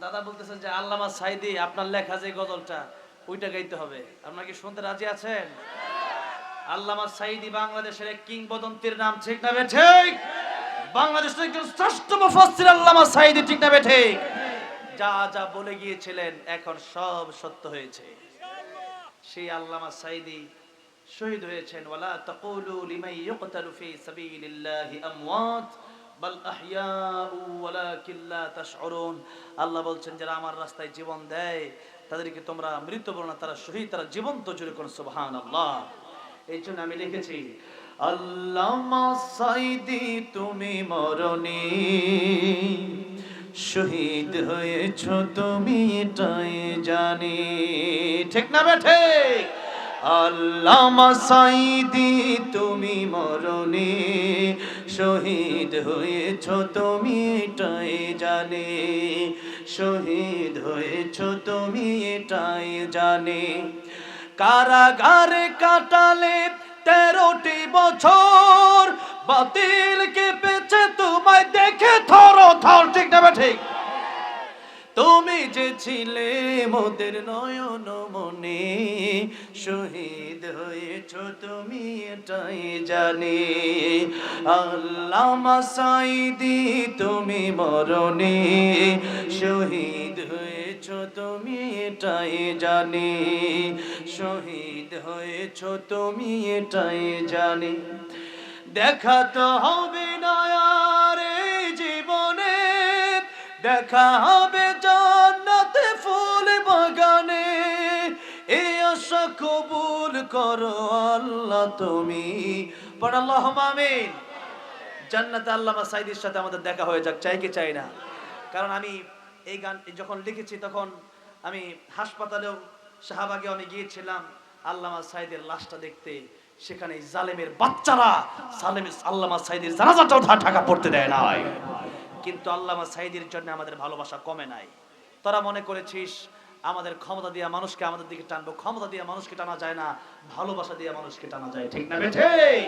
দাদা বলতেছেন যে আল্লামা সাইদি আপনার লেখা যে গজলটা ওইটা গাইতে হবে। আপনারা কি শুনতে রাজি আছেন? আল্লামা সাইদি বাংলাদেশের এক কিংবদন্তির নাম, ঠিক না ঠিক? বাংলাদেশের একজন শ্রেষ্ঠ মুফাসসির আল্লামা সাইদি, ঠিক না ঠিক? যা যা বলে গিয়েছিলেন এখন সব সত্য হয়েছে। সেই আল্লামা সাইদি শহীদ হয়েছেন। ওয়ালা তাকুলু লিমান ইউকতালু ফি সাবিলিল্লাহি আমওয়াত বাল আহইয়াউ ওয়ালাকিন লা তাশউরুন। আল্লাহ বলছেন যারা আমার রাস্তায় জীবন দেয় তাদেরকে তোমরা মৃত বলো না, তারা শহীদ, তারা জীবন্ত। জোরে করুন সুবহানাল্লাহ। এই জন্য আমি লিখেছি আল্লামা সাইদি তুমি মরনি, শহীদ হয়েছ তুমি এটাই জানি, ঠিক না ঠিক? আল্লামা সাইদি তুমি মরনি, শহীদ হয়েছ তুমি এটাই জানি, শহীদ হয়েছ তুমি এটাই জানি। কারাগারে কাটালে 13টি বছর, বাতিল কেঁপেছে তোমায় দেখে থর থর, ঠিক না ঠিক? তুমি যে ছিলে মোদের নয়ন মনে, শহীদ হয়েছ তুমি এটাই জানি। আল্লামা সাইদি তুমি মরনি, শহীদ হয়েছ তুমি এটাই জানি, শহীদ হয়েছ তুমি এটাই জানি। দেখা তো হবে না আর এই জীবনে, দেখা হবে জান্নাতে ফুল বাগানে, এই আশা কবুল করো আল্লাহ তুমি। পড় আল্লাহুম্মা আমিন। জান্নাতে আল্লামা সাইদির সাথে আমাদের দেখা হয়ে যাক, চাই কি চাই না? কারণ আমি এই গান যখন লিখেছি তখন আমি হাসপাতালেও, শাহবাগেও আমি গিয়েছিলাম আল্লামা সাইদের লাশটা দেখতে। সেখানে জালেমের বাচ্চারা আল্লামা সাইদের জানাজাটাও ঢাকা পড়তে দেয় না। কিন্তু আল্লামা সাইদির জন্য আমাদের ভালোবাসা কমে নাই। তোরা মনে করেছিস আমাদের ক্ষমতা দিয়ে মানুষকে আমাদের দিকে টানবো। ক্ষমতা দিয়ে মানুষকে টানা যায় না, ভালোবাসা দিয়ে মানুষকে টানা যায়, ঠিক না ঠিক?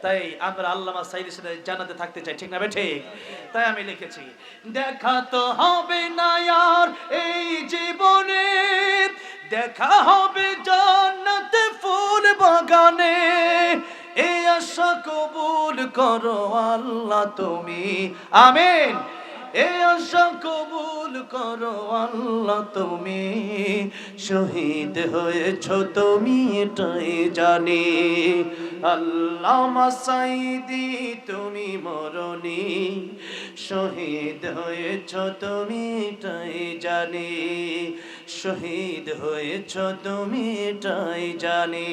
তাই আমরা আল্লামা সাইদির সাথে জান্নাতে থাকতে চাই, ঠিক না ঠিক? তাই আমি লিখেছি দেখা তো হবে না আর এই জীবনে, দেখা হবে জান্নাতে ফুল বাগানে, এই আশা কবুল করো আল্লাহ তুমি। আমিন। এই আশা কবুল করো আল্লাহ তুমি, শহীদ হয়েছ তুমি এটাই জানি। আল্লামা সাইদি তুমি মরনি, শহীদ হয়েছ তুমি এটাই জানি, শহীদ হয়েছ তুমি এটাই জানি।